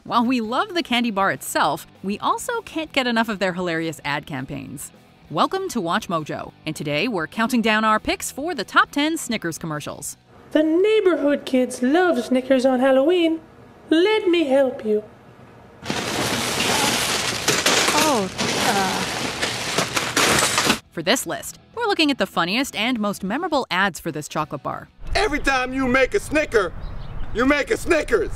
While we love the candy bar itself, we also can't get enough of their hilarious ad campaigns. Welcome to Watch Mojo, and today we're counting down our picks for the top 10 Snickers commercials. The neighborhood kids love Snickers on Halloween. Let me help you. For this list, we're looking at the funniest and most memorable ads for this chocolate bar. Every time you make a Snicker, you make a Snickers.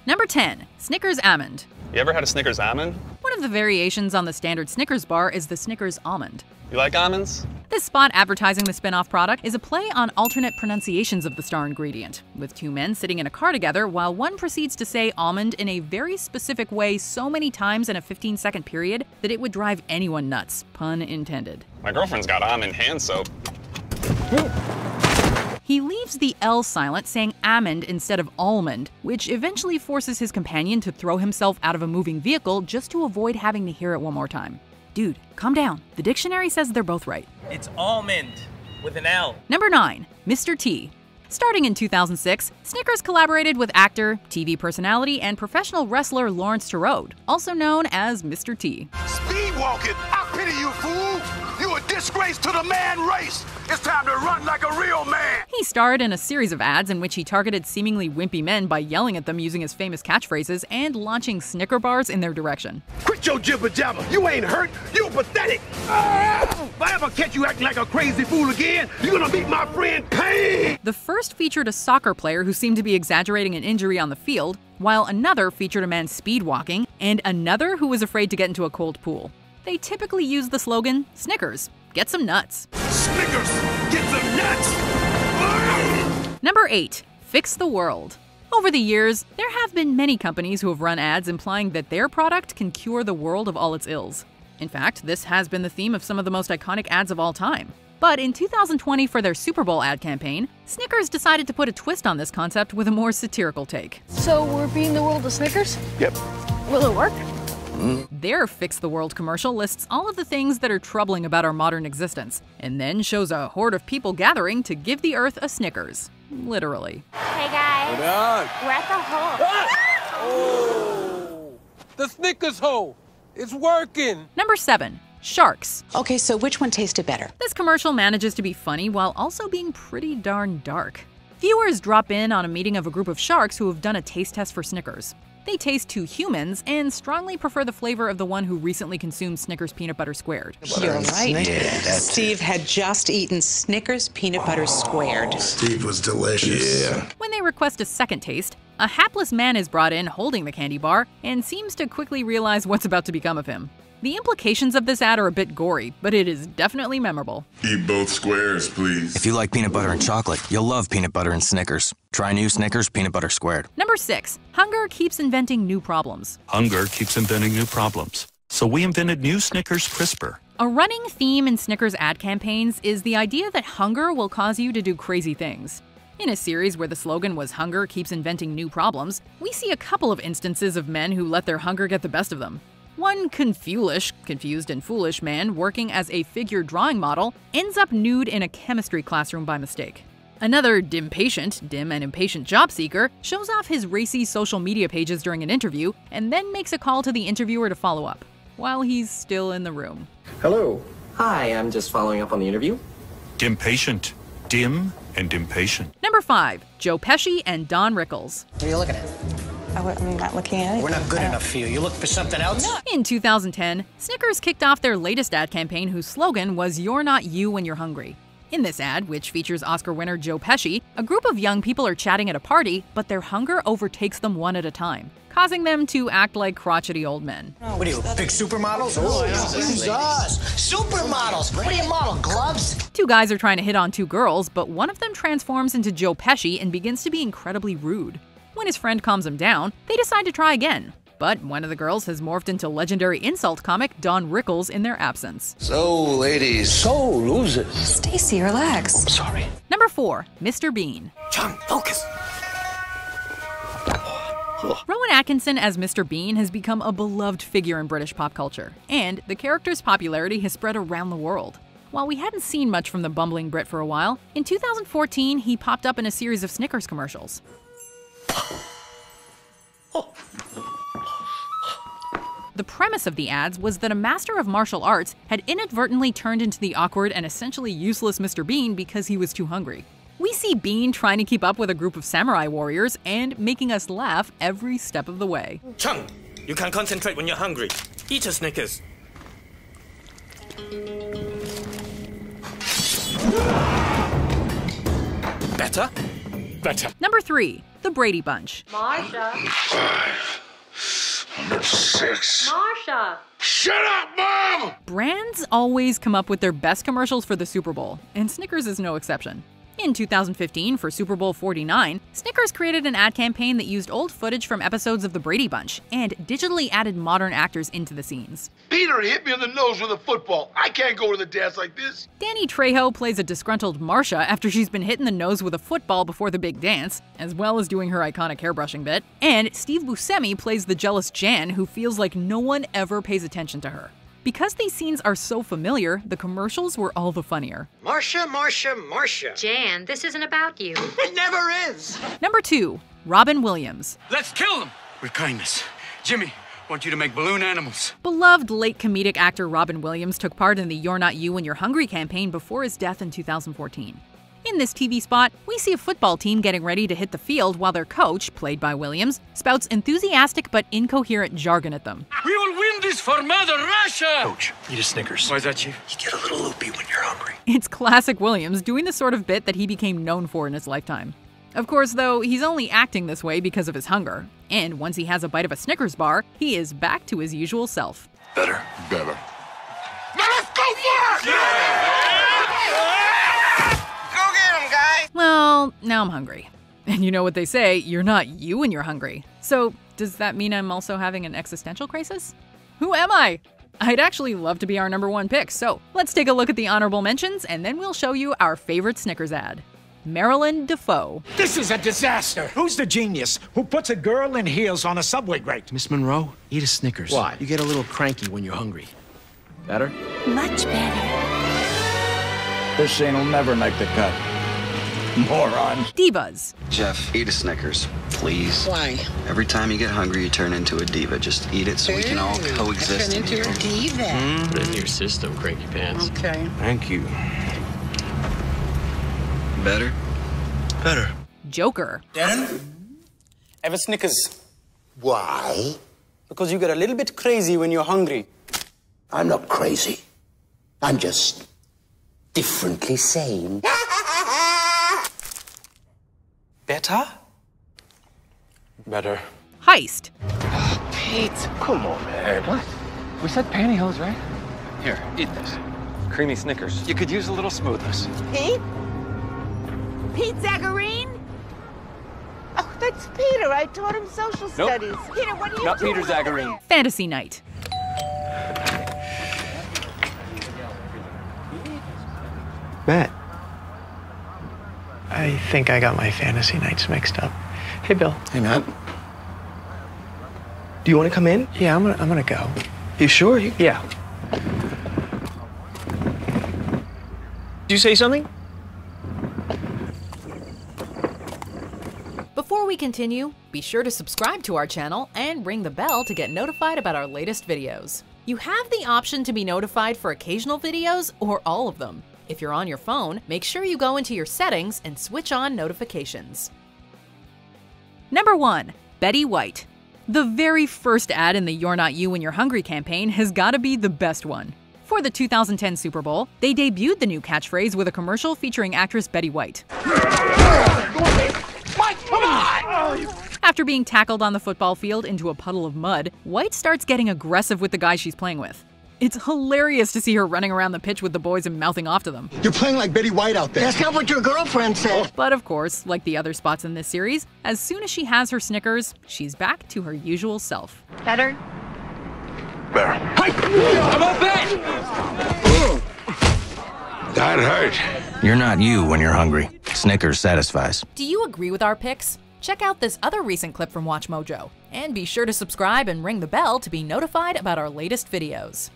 Number 10. Snickers Almond. You ever had a Snickers almond? One of the variations on the standard Snickers bar is the Snickers Almond. You like almonds? This spot advertising the spin-off product is a play on alternate pronunciations of the star ingredient, with two men sitting in a car together while one proceeds to say almond in a very specific way so many times in a 15-second period that it would drive anyone nuts, pun intended. My girlfriend's got almond hand soap. He leaves the L silent, saying almond instead of almond, which eventually forces his companion to throw himself out of a moving vehicle just to avoid having to hear it one more time. Dude, calm down. The dictionary says they're both right. It's almond with an L. Number 9. Mr. T. Starting in 2006, Snickers collaborated with actor, TV personality, and professional wrestler Lawrence Turode, also known as Mr. T. Speed walking! I pity you, fool! You a disgrace to the man race! It's time to run like a real man! He starred in a series of ads in which he targeted seemingly wimpy men by yelling at them using his famous catchphrases and launching Snicker bars in their direction. Quit your jibber jabber! You ain't hurt! You pathetic! If I ever catch you acting like a crazy fool again, you're gonna meet my friend Pain! The first featured a soccer player who seemed to be exaggerating an injury on the field, while another featured a man speed walking, and another who was afraid to get into a cold pool. They typically use the slogan, Snickers, get some nuts. Snickers, get some nuts! Number 8. Fix the World. Over the years, there have been many companies who have run ads implying that their product can cure the world of all its ills. In fact, this has been the theme of some of the most iconic ads of all time. But in 2020, for their Super Bowl ad campaign, Snickers decided to put a twist on this concept with a more satirical take. So we're beating the world of Snickers? Yep. Will it work? Their Fix the World commercial lists all of the things that are troubling about our modern existence, and then shows a horde of people gathering to give the Earth a Snickers. Literally. Hey guys, we're at the hole. The Snickers hole! It's working! Number 7. Sharks. Okay, so which one tasted better? This commercial manages to be funny while also being pretty darn dark. Viewers drop in on a meeting of a group of sharks who have done a taste test for Snickers. They taste 2 humans and strongly prefer the flavor of the one who recently consumed Snickers Peanut Butter Squared. You're right. Steve had just eaten Snickers Peanut Butter Squared. Steve was delicious. Yeah. When they request a second taste, a hapless man is brought in holding the candy bar and seems to quickly realize what's about to become of him. The implications of this ad are a bit gory, but it is definitely memorable. Eat both squares, please. If you like peanut butter and chocolate, you'll love peanut butter and Snickers. Try new Snickers Peanut Butter Squared. Number 6. Hunger keeps inventing new problems. Hunger keeps inventing new problems. So we invented new Snickers Crisper. A running theme in Snickers ad campaigns is the idea that hunger will cause you to do crazy things. In a series where the slogan was "Hunger keeps inventing new problems," we see a couple of instances of men who let their hunger get the best of them. One confused and foolish man working as a figure drawing model ends up nude in a chemistry classroom by mistake. Another dim and impatient job seeker shows off his racy social media pages during an interview and then makes a call to the interviewer to follow up, while he's still in the room. Hello. Hi, I'm just following up on the interview. Impatient. Dim and impatient. Number 5. Joe Pesci and Don Rickles. What are you looking at? I'm not looking at it. We're not good enough for you. You look for something else? In 2010, Snickers kicked off their latest ad campaign whose slogan was "You're not you when you're hungry." In this ad, which features Oscar winner Joe Pesci, a group of young people are chatting at a party, but their hunger overtakes them one at a time, causing them to act like crotchety old men. What are you, big supermodels? Oh, Jesus! Supermodels! What do you model, gloves? 2 guys are trying to hit on 2 girls, but one of them transforms into Joe Pesci and begins to be incredibly rude. When his friend calms him down, they decide to try again. But one of the girls has morphed into legendary insult comic Don Rickles in their absence. So, ladies. So, losers. Stacy, relax. I'm sorry. Number 4. Mr. Bean. John, focus. Rowan Atkinson as Mr. Bean has become a beloved figure in British pop culture, and the character's popularity has spread around the world. while we hadn't seen much from the bumbling Brit for a while, in 2014 he popped up in a series of Snickers commercials. The premise of the ads was that a master of martial arts had inadvertently turned into the awkward and essentially useless Mr. Bean because he was too hungry. We see Bean trying to keep up with a group of samurai warriors and making us laugh every step of the way. Chung, you can concentrate when you're hungry. Eat a Snickers. Better? Better. Number 3. The Brady Bunch. Marsha. 6. Marsha. Shut up, Mom! Brands always come up with their best commercials for the Super Bowl, and Snickers is no exception. In 2015, for Super Bowl 49, Snickers created an ad campaign that used old footage from episodes of The Brady Bunch and digitally added modern actors into the scenes. Peter hit me in the nose with a football. I can't go to the dance like this. Danny Trejo plays a disgruntled Marsha after she's been hit in the nose with a football before the big dance, as well as doing her iconic hairbrushing bit. And Steve Buscemi plays the jealous Jan who feels like no one ever pays attention to her. Because these scenes are so familiar, the commercials were all the funnier. Marsha, Marsha, Marsha. Jan, this isn't about you. It never is. Number 2. Robin Williams. Let's kill them with kindness. Jimmy, want you to make balloon animals. Beloved late comedic actor Robin Williams took part in the You're Not You When You're Hungry campaign before his death in 2014. In this TV spot, we see a football team getting ready to hit the field while their coach, played by Williams, spouts enthusiastic but incoherent jargon at them. We will win this for Mother Russia! Coach, eat a Snickers. Why is that, Chief? You get a little loopy when you're hungry. It's classic Williams doing the sort of bit that he became known for in his lifetime. Of course, though, he's only acting this way because of his hunger. And once he has a bite of a Snickers bar, he is back to his usual self. Better. Now let's go for it! Go get him, guys! Well, now I'm hungry. And you know what they say, you're not you when you're hungry. So, does that mean I'm also having an existential crisis? Who am I? I'd actually love to be our number 1 pick, so let's take a look at the honorable mentions and then we'll show you our favorite Snickers ad. Marilyn Defoe. This is a disaster. Who's the genius who puts a girl in heels on a subway grate? Miss Monroe, eat a Snickers. Why? You get a little cranky when you're hungry. Better? Much better. This scene will never make the cut. Morons. Divas. Jeff, eat a Snickers, please. Why? Every time you get hungry, you turn into a diva. Just eat it so we can all coexist. Turn into a diva. Put it in your system, cranky pants. Okay. Thank you. Better? Better. Joker. Darren, have a Snickers. Why? Because you get a little bit crazy when you're hungry. I'm not crazy. I'm just differently sane. Better? Better. Heist. Pete, come on, man. What? We said pantyhose, right? Here, eat this. Creamy Snickers. You could use a little smoothness. Pete? Pete Zagarine? Oh, that's Peter. I taught him social studies. Peter, what are you Not doing? Peter Zagarine. Fantasy night. Matt. I think I got my fantasy nights mixed up. Hey, Bill. Hey, Matt. Do you want to come in? Yeah, I'm gonna go. You sure? Yeah. Did you say something? Before we continue, be sure to subscribe to our channel and ring the bell to get notified about our latest videos. You have the option to be notified for occasional videos or all of them. If you're on your phone, make sure you go into your settings and switch on notifications. Number 1. Betty White. The very first ad in the You're Not You When You're Hungry campaign has gotta be the best one. For the 2010 Super Bowl, they debuted the new catchphrase with a commercial featuring actress Betty White. Mike, come on! After being tackled on the football field into a puddle of mud, White starts getting aggressive with the guy she's playing with. It's hilarious to see her running around the pitch with the boys and mouthing off to them. You're playing like Betty White out there. That's not what your girlfriend said. But of course, like the other spots in this series, as soon as she has her Snickers, she's back to her usual self. Better? Better. How about that? That hurt. You're not you when you're hungry. Snickers satisfies. Do you agree with our picks? Check out this other recent clip from WatchMojo. And be sure to subscribe and ring the bell to be notified about our latest videos.